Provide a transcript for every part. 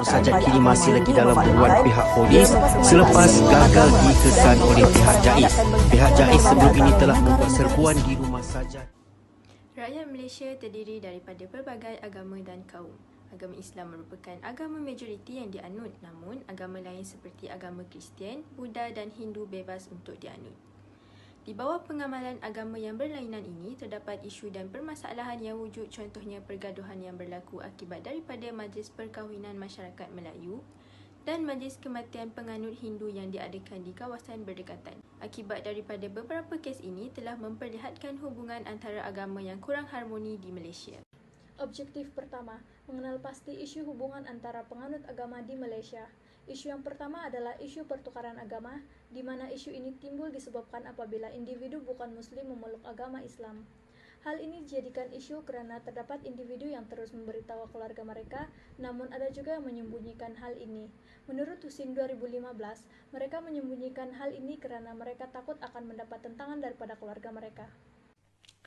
Sajat kini masih lagi dalam buruan pihak polis selepas gagal dikesan oleh pihak JAIS. Pihak JAIS sebelum ini telah membuat serbuan di rumah Sajat. Rakyat Malaysia terdiri daripada pelbagai agama dan kaum. Agama Islam merupakan agama majoriti yang dianut, namun agama lain seperti agama Kristian, Buddha dan Hindu bebas untuk dianut. Di bawah pengamalan agama yang berlainan ini, terdapat isu dan permasalahan yang wujud, contohnya pergaduhan yang berlaku akibat daripada Majlis Perkahwinan Masyarakat Melayu dan Majlis Kematian Penganut Hindu yang diadakan di kawasan berdekatan. Akibat daripada beberapa kes ini telah memperlihatkan hubungan antara agama yang kurang harmoni di Malaysia. Objektif pertama, mengenal pasti isu hubungan antara penganut agama di Malaysia. Isu yang pertama adalah isu pertukaran agama, di mana isu ini timbul disebabkan apabila individu bukan Muslim memeluk agama Islam. Hal ini dijadikan isu kerana terdapat individu yang terus memberitahu keluarga mereka, namun ada juga yang menyembunyikan hal ini. Menurut Husin 2015, mereka menyembunyikan hal ini kerana mereka takut akan mendapat tentangan daripada keluarga mereka.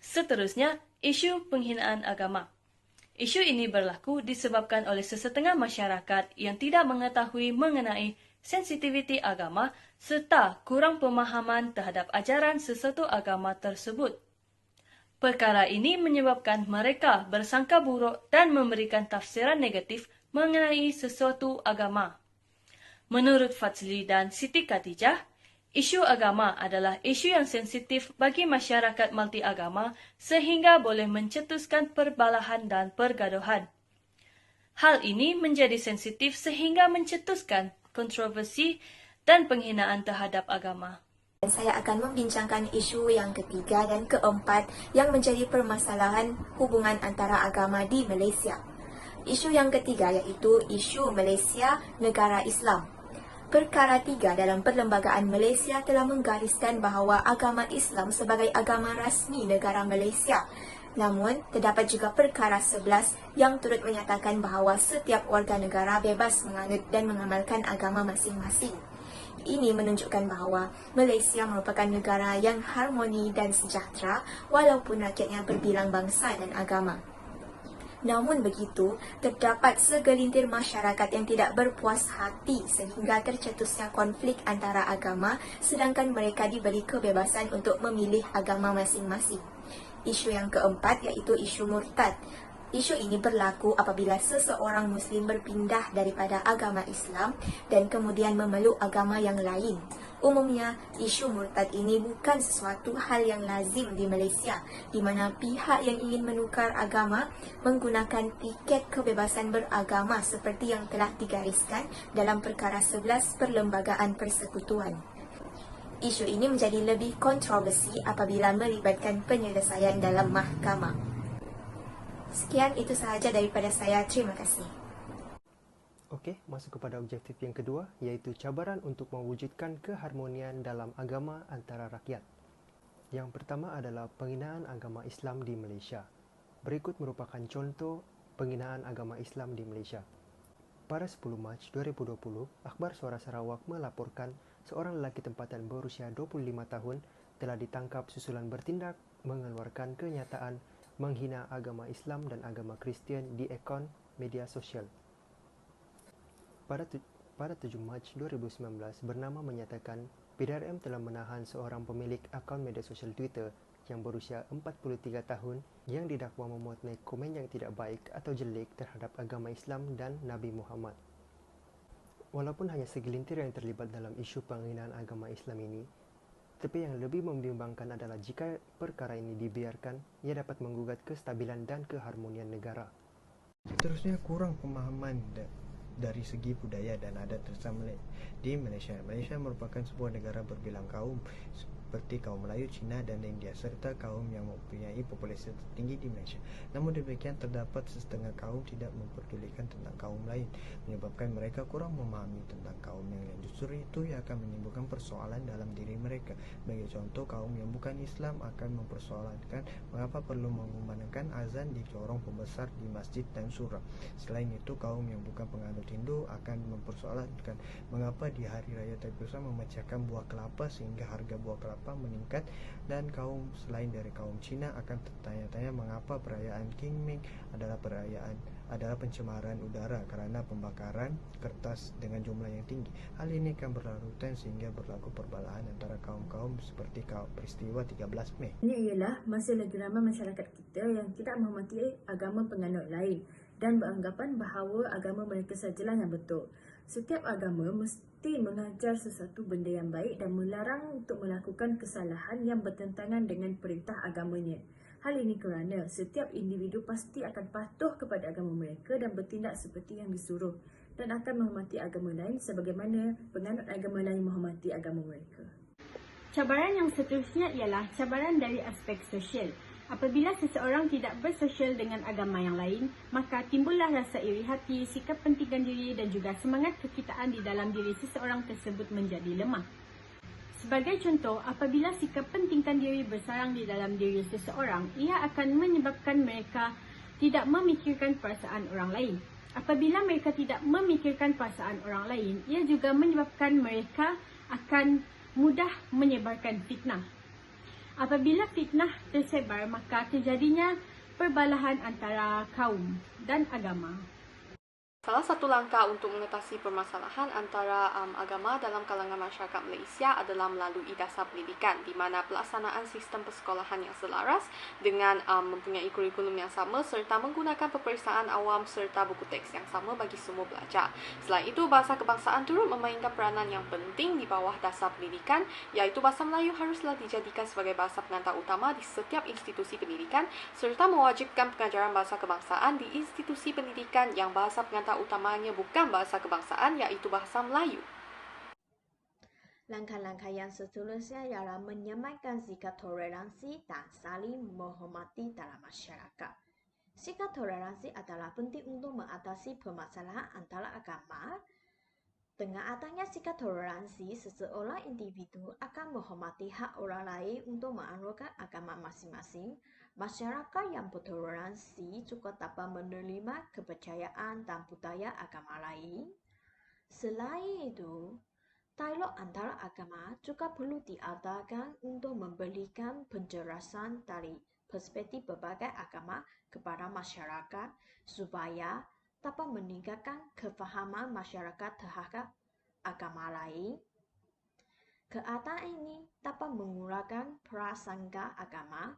Seterusnya, isu penghinaan agama. Isu ini berlaku disebabkan oleh sesetengah masyarakat yang tidak mengetahui mengenai sensitiviti agama serta kurang pemahaman terhadap ajaran sesuatu agama tersebut. Perkara ini menyebabkan mereka bersangka buruk dan memberikan tafsiran negatif mengenai sesuatu agama. Menurut Fadzli dan Siti Khatijah, isu agama adalah isu yang sensitif bagi masyarakat multi-agama sehingga boleh mencetuskan perbalahan dan pergaduhan. Hal ini menjadi sensitif sehingga mencetuskan kontroversi dan penghinaan terhadap agama. Saya akan membincangkan isu yang ketiga dan keempat yang menjadi permasalahan hubungan antara agama di Malaysia. Isu yang ketiga iaitu isu Malaysia negara Islam. Perkara 3 dalam Perlembagaan Malaysia telah menggariskan bahawa agama Islam sebagai agama rasmi negara Malaysia. Namun, terdapat juga perkara 11 yang turut menyatakan bahawa setiap warga negara bebas menganut dan mengamalkan agama masing-masing. Ini menunjukkan bahawa Malaysia merupakan negara yang harmoni dan sejahtera walaupun rakyatnya berbilang bangsa dan agama. Namun begitu, terdapat segelintir masyarakat yang tidak berpuas hati sehingga tercetusnya konflik antara agama sedangkan mereka diberi kebebasan untuk memilih agama masing-masing. Isu yang keempat iaitu isu murtad. Isu ini berlaku apabila seseorang Muslim berpindah daripada agama Islam dan kemudian memeluk agama yang lain. Umumnya, isu murtad ini bukan sesuatu hal yang lazim di Malaysia, di mana pihak yang ingin menukar agama menggunakan tiket kebebasan beragama seperti yang telah digariskan dalam perkara 11 Perlembagaan Persekutuan. Isu ini menjadi lebih kontroversi apabila melibatkan penyelesaian dalam mahkamah. Sekian itu sahaja daripada saya. Terima kasih. Okey, masuk kepada objektif yang kedua, iaitu cabaran untuk mewujudkan keharmonian dalam agama antara rakyat. Yang pertama adalah penghinaan agama Islam di Malaysia. Berikut merupakan contoh penghinaan agama Islam di Malaysia. Pada 10 Mac 2020, Akhbar Suara Sarawak melaporkan seorang lelaki tempatan berusia 25 tahun telah ditangkap susulan bertindak mengeluarkan kenyataan menghina agama Islam dan agama Kristian di akaun media sosial. Pada 7 Mac 2019, Bernama menyatakan PDRM telah menahan seorang pemilik akaun media sosial Twitter yang berusia 43 tahun yang didakwa memuatkan komen yang tidak baik atau jelek terhadap agama Islam dan Nabi Muhammad. Walaupun hanya segelintir yang terlibat dalam isu penghinaan agama Islam ini, tapi yang lebih membimbangkan adalah jika perkara ini dibiarkan, ia dapat menggugat kestabilan dan keharmonian negara. Seterusnya, kurang pemahaman dari segi budaya dan adat di Malaysia. Malaysia merupakan sebuah negara berbilang kaum seperti kaum Melayu, Cina dan India serta kaum yang mempunyai populasi tertinggi di Malaysia. Namun demikian, terdapat setengah kaum tidak memperdulikan tentang kaum lain, menyebabkan mereka kurang memahami tentang kaum yang lain. Justru itu yang akan menimbulkan persoalan dalam diri mereka. Bagi contoh, kaum yang bukan Islam akan mempersoalkan mengapa perlu mengumandangkan azan di corong pembesar di masjid dan surau. Selain itu, kaum yang bukan penganut Hindu akan mempersoalkan mengapa di hari raya Taipusa memecahkan buah kelapa sehingga harga buah kelapa meningkat, dan kaum selain dari kaum Cina akan tertanya-tanya mengapa perayaan Qingming adalah perayaan adalah pencemaran udara kerana pembakaran kertas dengan jumlah yang tinggi. Hal ini akan berlarutan sehingga berlaku perbalahan antara kaum-kaum seperti peristiwa 13 Mei. Ini ialah masih lagi ramai masyarakat kita yang tidak menghormati agama penganut lain dan beranggapan bahawa agama mereka sajalah yang betul. Setiap agama mesti mengajar sesuatu benda yang baik dan melarang untuk melakukan kesalahan yang bertentangan dengan perintah agamanya. Hal ini kerana setiap individu pasti akan patuh kepada agama mereka dan bertindak seperti yang disuruh dan akan menghormati agama lain sebagaimana penganut agama lain menghormati agama mereka. Cabaran yang seterusnya ialah cabaran dari aspek sosial. Apabila seseorang tidak bersosial dengan agama yang lain, maka timbullah rasa iri hati, sikap pentingkan diri dan juga semangat kekitaan di dalam diri seseorang tersebut menjadi lemah. Sebagai contoh, apabila sikap pentingkan diri bersarang di dalam diri seseorang, ia akan menyebabkan mereka tidak memikirkan perasaan orang lain. Apabila mereka tidak memikirkan perasaan orang lain, ia juga menyebabkan mereka akan mudah menyebarkan fitnah. Apabila fitnah tersebar, maka terjadinya perbalahan antara kaum dan agama. Salah satu langkah untuk mengatasi permasalahan antara agama dalam kalangan masyarakat Malaysia adalah melalui dasar pendidikan di mana pelaksanaan sistem persekolahan yang selaras dengan mempunyai kurikulum yang sama serta menggunakan peperiksaan awam serta buku teks yang sama bagi semua pelajar. Selain itu, bahasa kebangsaan turut memainkan peranan yang penting di bawah dasar pendidikan, iaitu bahasa Melayu haruslah dijadikan sebagai bahasa pengantar utama di setiap institusi pendidikan serta mewajibkan pengajaran bahasa kebangsaan di institusi pendidikan yang bahasa pengantar utamanya bukan bahasa kebangsaan iaitu bahasa Melayu. Langkah-langkah yang seterusnya ialah menyampaikan sikap toleransi dan saling menghormati dalam masyarakat. Sikap toleransi adalah penting untuk mengatasi permasalahan antara agama. Dengan adanya sikap toleransi, seseorang individu akan menghormati hak orang lain untuk menganutkan agama masing-masing. Masyarakat yang bertoleransi juga dapat menerima kepercayaan dan budaya agama lain. Selain itu, dialog antara agama juga perlu diadakan untuk memberikan penjelasan dari perspektif berbagai agama kepada masyarakat supaya dapat meningkatkan kefahaman masyarakat terhadap agama lain. Keadaan ini dapat mengurangkan prasangka agama.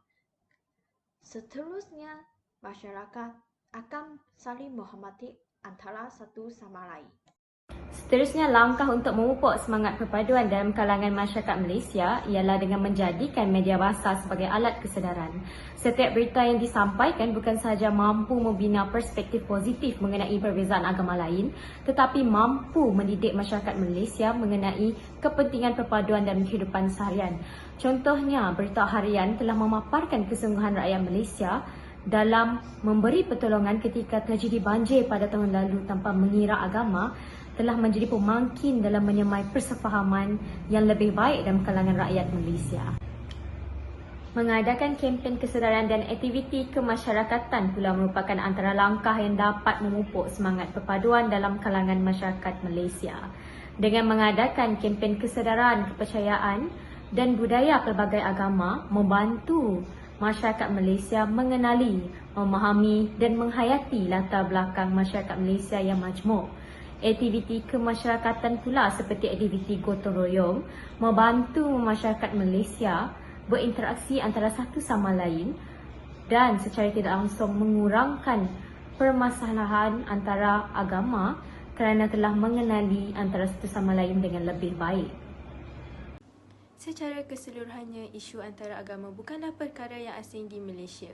Seterusnya, masyarakat akan saling menghormati antara satu sama lain. Seterusnya, langkah untuk memupuk semangat perpaduan dalam kalangan masyarakat Malaysia ialah dengan menjadikan media bahasa sebagai alat kesedaran. Setiap berita yang disampaikan bukan sahaja mampu membina perspektif positif mengenai perbezaan agama lain, tetapi mampu mendidik masyarakat Malaysia mengenai kepentingan perpaduan dalam kehidupan seharian. Contohnya, berita harian telah memaparkan kesungguhan rakyat Malaysia dalam memberi pertolongan ketika terjadi banjir pada tahun lalu tanpa mengira agama, telah menjadi pemangkin dalam menyemai persefahaman yang lebih baik dalam kalangan rakyat Malaysia. Mengadakan kempen kesedaran dan aktiviti kemasyarakatan pula merupakan antara langkah yang dapat memupuk semangat perpaduan dalam kalangan masyarakat Malaysia. Dengan mengadakan kempen kesedaran, kepercayaan dan budaya pelbagai agama, membantu masyarakat Malaysia mengenali, memahami dan menghayati latar belakang masyarakat Malaysia yang majmuk. Aktiviti kemasyarakatan pula seperti aktiviti gotong royong membantu masyarakat Malaysia berinteraksi antara satu sama lain dan secara tidak langsung mengurangkan permasalahan antara agama kerana telah mengenali antara satu sama lain dengan lebih baik. Secara keseluruhannya, isu antara agama bukanlah perkara yang asing di Malaysia.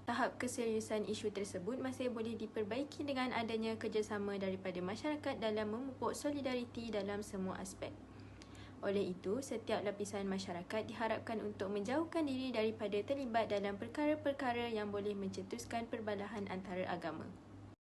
Tahap keseriusan isu tersebut masih boleh diperbaiki dengan adanya kerjasama daripada masyarakat dalam memupuk solidariti dalam semua aspek. Oleh itu, setiap lapisan masyarakat diharapkan untuk menjauhkan diri daripada terlibat dalam perkara-perkara yang boleh mencetuskan perbalahan antara agama.